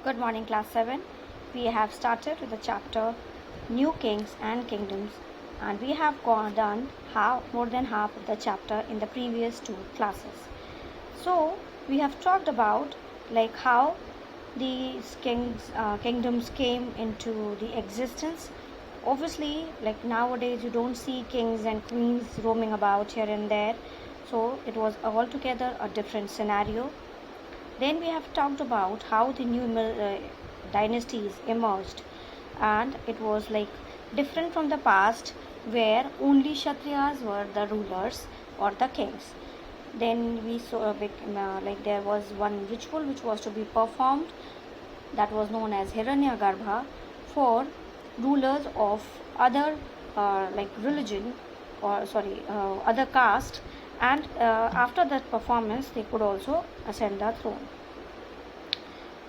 Good morning, class 7. We have started with the chapter New Kings and Kingdoms, and we have done more than half of the chapter in the previous two classes. So, we have talked about how these kingdoms came into the existence. Obviously, nowadays you don't see kings and queens roaming about here and there, so it was altogether a different scenario. Then we have talked about how the new dynasties emerged, and it was different from the past where only Kshatriyas were the rulers or the kings. Then we saw there was one ritual which was to be performed, that was known as Hiranyagarbha, for rulers of other religion, or other caste, and after that performance they could also ascend the throne.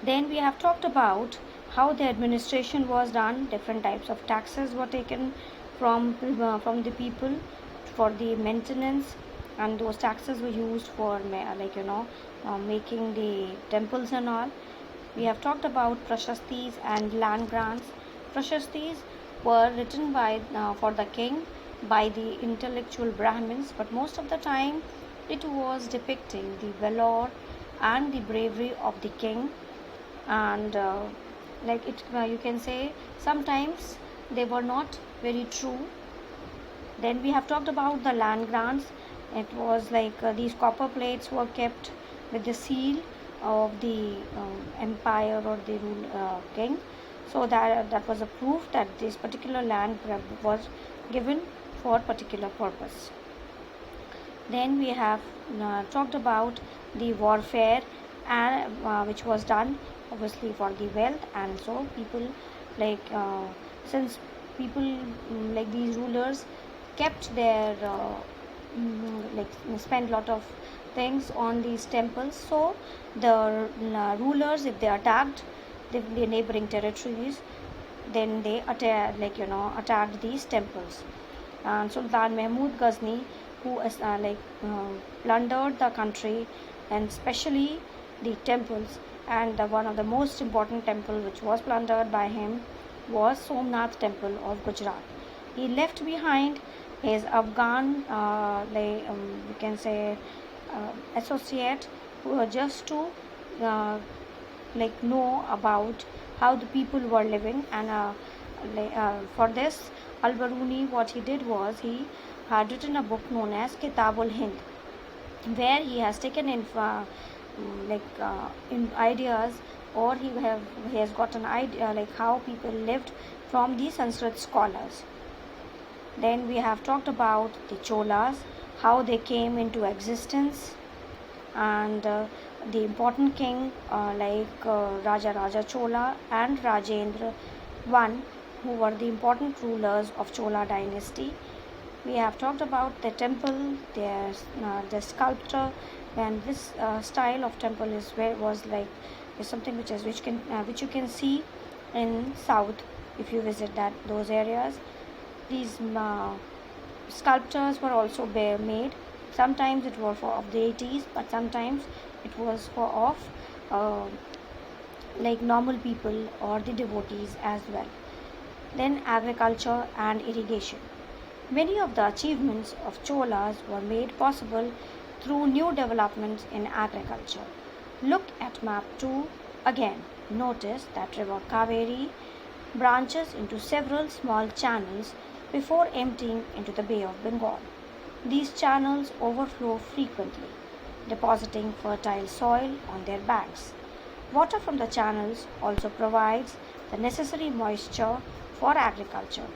Then we have talked about how the administration was done. Different types of taxes were taken from the people for the maintenance, and those taxes were used for making the temples and all. We have talked about prashastis and land grants. Prashastis were written by for the king by the intellectual Brahmins, but most of the time it was depicting the valor and the bravery of the king, and you can say sometimes they were not very true. Then we have talked about the land grants. It was these copper plates were kept with the seal of the empire or the king, so that was a proof that this particular land was given for particular purpose. Then we have talked about the warfare, and which was done obviously for the wealth, and so people since people these rulers kept their spend lot of things on these temples, so the rulers, if they attacked the neighboring territories, then they attacked these temples. And Sultan Mahmud Ghazni, who plundered the country, and especially the temples, and one of the most important temple which was plundered by him was Somnath Temple of Gujarat. He left behind his Afghan you can say associate, who just to know about how the people were living, and for this Al-Biruni, what he did was he had written a book known as Kitabul Hind, where he has taken in ideas, or he has got an idea how people lived from the Sanskrit scholars. Then we have talked about the Cholas, how they came into existence, and the important king Raja Raja Chola and Rajendra I, who were the important rulers of Chola dynasty. We have talked about the temple, the sculpture, and this style of temple is something which you can see in south if you visit those areas. These sculptures were also made. Sometimes it was for of deities, but sometimes it was for of normal people or the devotees as well. Then agriculture and irrigation. Many of the achievements of Cholas were made possible through new developments in agriculture. Look at map 2 again. Notice that river Kaveri branches into several small channels before emptying into the Bay of Bengal. These channels overflow frequently, depositing fertile soil on their banks. Water from the channels also provides the necessary moisture for agriculture,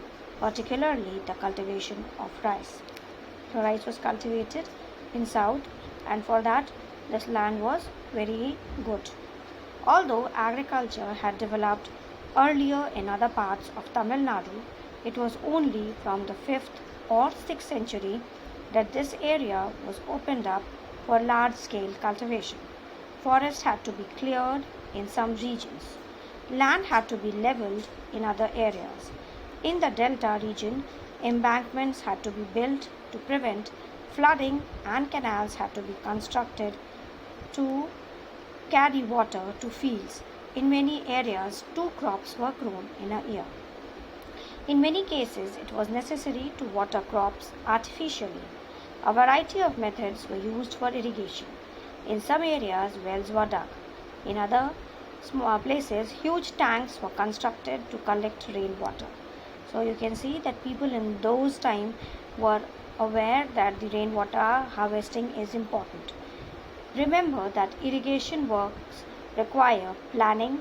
particularly the cultivation of rice. So rice was cultivated in south, and for that this land was very good. Although agriculture had developed earlier in other parts of Tamil Nadu, it was only from the 5th or 6th century that this area was opened up for large-scale cultivation. Forests had to be cleared in some regions. Land had to be leveled in other areas. In the Delta region, embankments had to be built to prevent flooding, and canals had to be constructed to carry water to fields. In many areas, two crops were grown in a year. In many cases, it was necessary to water crops artificially. A variety of methods were used for irrigation. In some areas, wells were dug. In other small places, huge tanks were constructed to collect rainwater. So you can see that people in those times were aware that the rainwater harvesting is important. Remember that irrigation works require planning,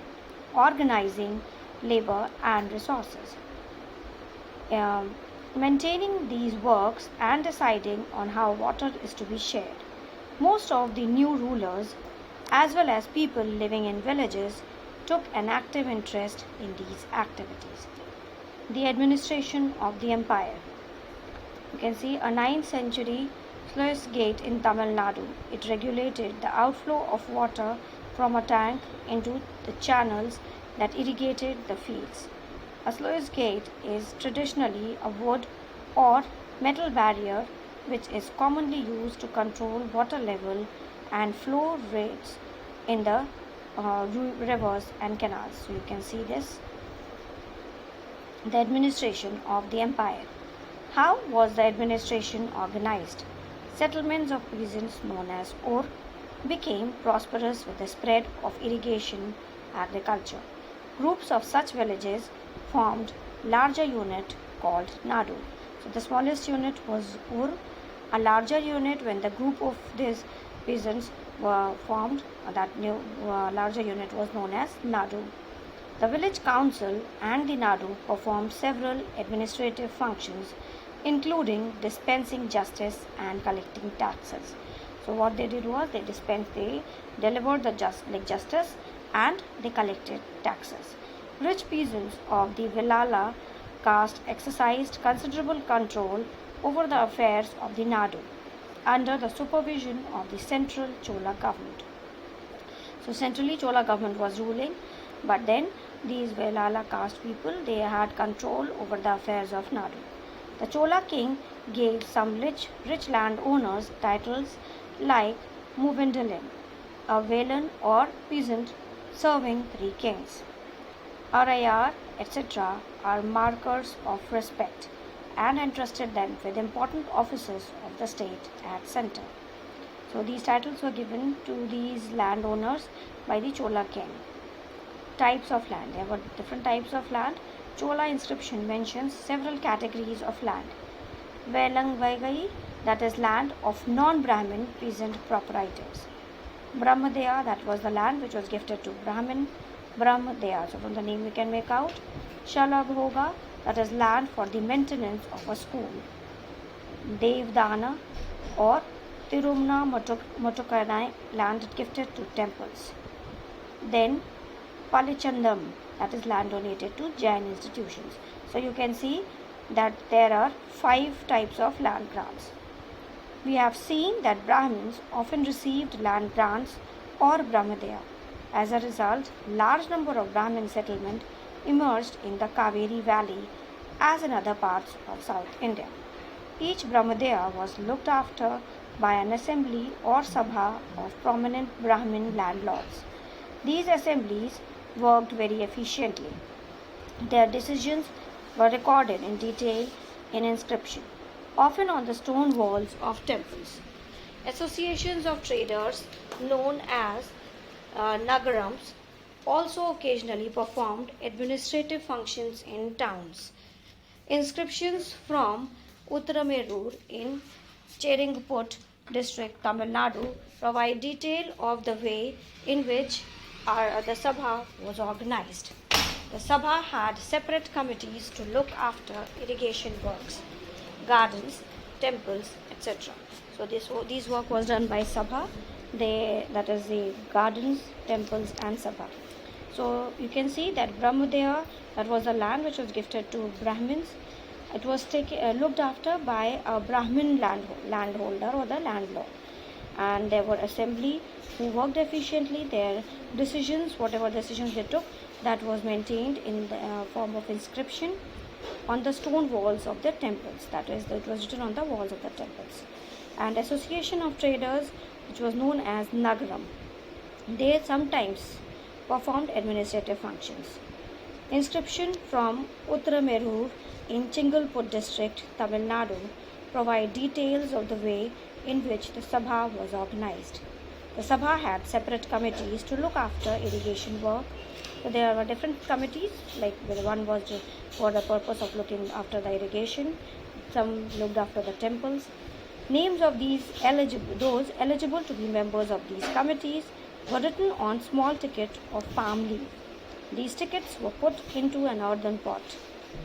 organizing, labor, and resources. Maintaining these works and deciding on how water is to be shared. Most of the new rulers, as well as people living in villages, took an active interest in these activities. The administration of the empire. You can see a 9th century sluice gate in Tamil Nadu. It regulated the outflow of water from a tank into the channels that irrigated the fields. A sluice gate is traditionally a wood or metal barrier which is commonly used to control water level and flow rates in the rivers and canals. So you can see this. The administration of the empire. How was the administration organized? Settlements of peasants known as Ur became prosperous with the spread of irrigation agriculture. Groups of such villages formed larger unit called Nadu. So the smallest unit was Ur. A larger unit when the group of these peasants were formed, that new larger unit was known as Nadu. The village council and the Nadu performed several administrative functions including dispensing justice and collecting taxes. So what they did was they delivered the justice and they collected taxes. Rich peasants of the Vellala caste exercised considerable control over the affairs of the Nadu under the supervision of the central Chola government. So centrally Chola government was ruling, but then these Vellala caste people, they had control over the affairs of Nadu. The Chola king gave some rich landowners titles like Muvendilin, a Velan or peasant serving 3 kings. Arayar, etc. are markers of respect and entrusted them with important offices of the state at center. So these titles were given to these landowners by the Chola king. Types of land. There were different types of land. Chola inscription mentions several categories of land. Velangvaigai, that is land of non-Brahmin peasant proprietors. Brahmadeya, that was the land which was gifted to Brahmin. Brahmadeya, so from the name we can make out. Shalabhoga, that is land for the maintenance of a school. Devdana or Tirumna Motokanai, land gifted to temples. Then Palichandam, that is land donated to Jain institutions. So you can see that there are 5 types of land grants. We have seen that Brahmins often received land grants or Brahmadeya. As a result, large number of Brahmin settlement emerged in the Kaveri valley as in other parts of South India. Each Brahmadeya was looked after by an assembly or sabha of prominent Brahmin landlords. These assemblies worked very efficiently. Their decisions were recorded in detail in inscription, often on the stone walls of temples. Associations of traders known as nagarams also occasionally performed administrative functions in towns. Inscriptions from Uttaramerur in Cheringput district, Tamil Nadu, provide detail of the way in which the Sabha was organized. The Sabha had separate committees to look after irrigation works, gardens, temples, etc. So this work was done by Sabha. That is the gardens, temples, and Sabha. So you can see that Brahmadeya, that was the land which was gifted to Brahmins. It was looked after by a Brahmin landholder or the landlord, and there were assembly who worked efficiently. Their decisions, whatever decisions they took, that was maintained in the form of inscription on the stone walls of the temples. That is, it was written on the walls of the temples. And association of traders, which was known as Nagaram, they sometimes performed administrative functions. Inscription from Uttaramerur in Chingalpur district, Tamil Nadu, provide details of the way in which the Sabha was organized. The Sabha had separate committees to look after irrigation work. So there were different committees, like one was for the purpose of looking after the irrigation, some looked after the temples. Names of those eligible to be members of these committees were written on small ticket of palm leaf. These tickets were put into an earthen pot,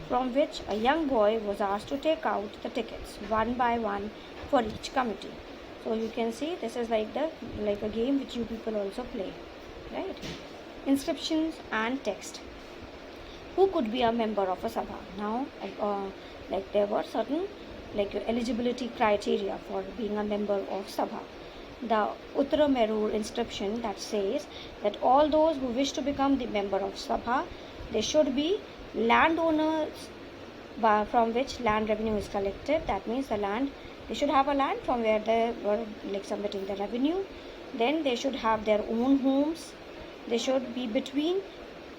from which a young boy was asked to take out the tickets one by one for each committee. So you can see this is like a game which you people also play, right? Inscriptions and text. Who could be a member of a Sabha? Now, there were certain eligibility criteria for being a member of Sabha. The Uttaramerur inscription that says that all those who wish to become the member of Sabha, they should be landowners from which land revenue is collected. That means they should have a land from where they were submitting the revenue. Then they should have their own homes. They should be between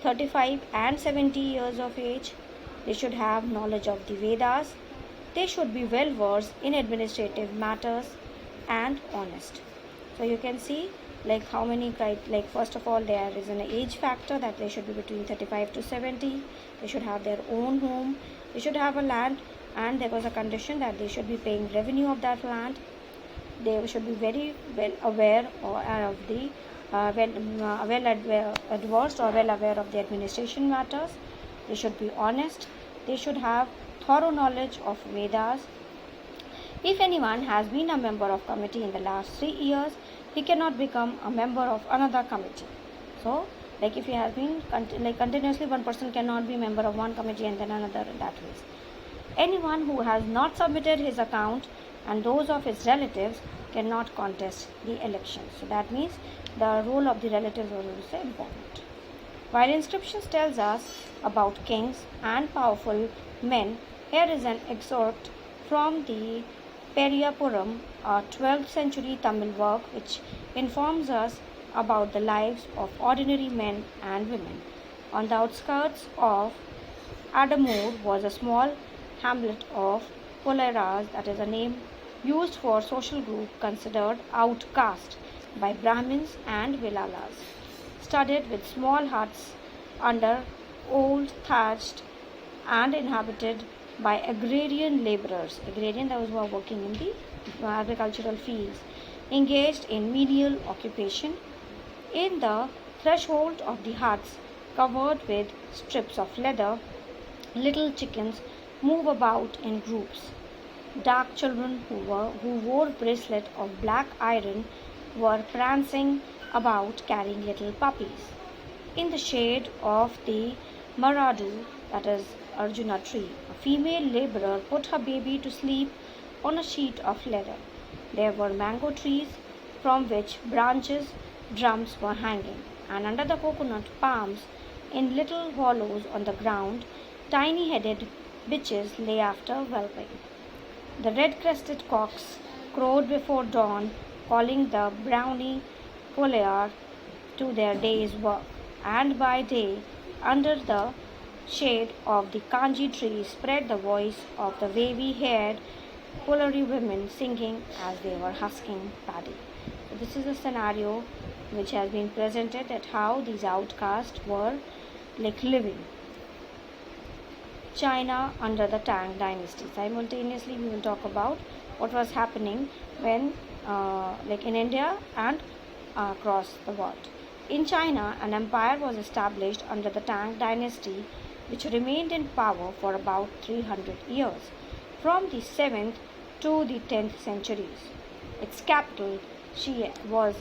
35 and 70 years of age. They should have knowledge of the Vedas. They should be well versed in administrative matters and honest. So you can see how many first of all there is an age factor that they should be between 35 to 70. They should have their own home. They should have a land, and there was a condition that they should be paying revenue of that land. They should be very well aware of the adversed or well aware of the administration matters. They should be honest. They should have thorough knowledge of Vedas. If anyone has been a member of committee in the last 3 years, he cannot become a member of another committee. So, if he has been continuously, one person cannot be member of one committee and then another in that way. Anyone who has not submitted his account and those of his relatives cannot contest the election. So that means the role of the relatives was also important. While inscriptions tells us about kings and powerful men, here is an excerpt from the Periyapuram, a 12th century Tamil work which informs us about the lives of ordinary men and women. On the outskirts of Adamur was a small hamlet of Polairas, that is a name used for social group considered outcast by Brahmins and Vilalas, studded with small huts under old thatched and inhabited by agrarian laborers, those who are working in the agricultural fields, engaged in menial occupation. In the threshold of the huts, covered with strips of leather, little chickens move about in groups. Dark children who wore bracelets of black iron were prancing about carrying little puppies. In the shade of the Maradu, that is Arjuna tree, a female laborer put her baby to sleep on a sheet of leather. There were mango trees from which drums were hanging, and under the coconut palms, in little hollows on the ground, tiny headed bitches lay after whelping. The red-crested cocks crowed before dawn, calling the brownie pollard to their day's work, and by day, under the shade of the kanji tree, spread the voice of the wavy-haired Polari women singing as they were husking paddy. So this is a scenario which has been presented at how these outcasts were living. China under the Tang dynasty. Simultaneously, we will talk about what was happening when, in India and across the world. In China, an empire was established under the Tang dynasty, which remained in power for about 300 years, from the 7th to the 10th centuries. Its capital, Xi'an, was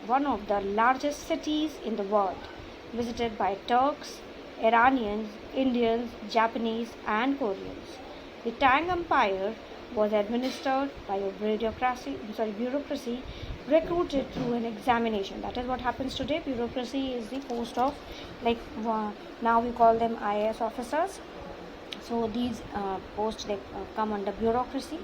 one of the largest cities in the world, visited by Turks, Iranians, Indians, Japanese, and Koreans. The Tang Empire was administered by a bureaucracy recruited through an examination. That is what happens today. Bureaucracy is the post of, now we call them IAS officers. So these posts come under bureaucracy,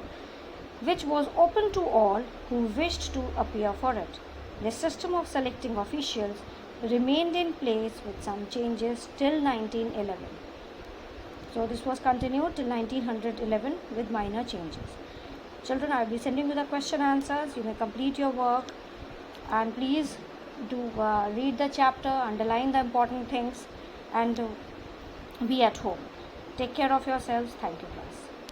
which was open to all who wished to appear for it. This system of selecting officials remained in place with some changes till 1911. So this was continued till 1911 with minor changes. Children, I will be sending you the question answers. You may complete your work, and please do read the chapter, underline the important things, and be at home. Take care of yourselves. Thank you, class.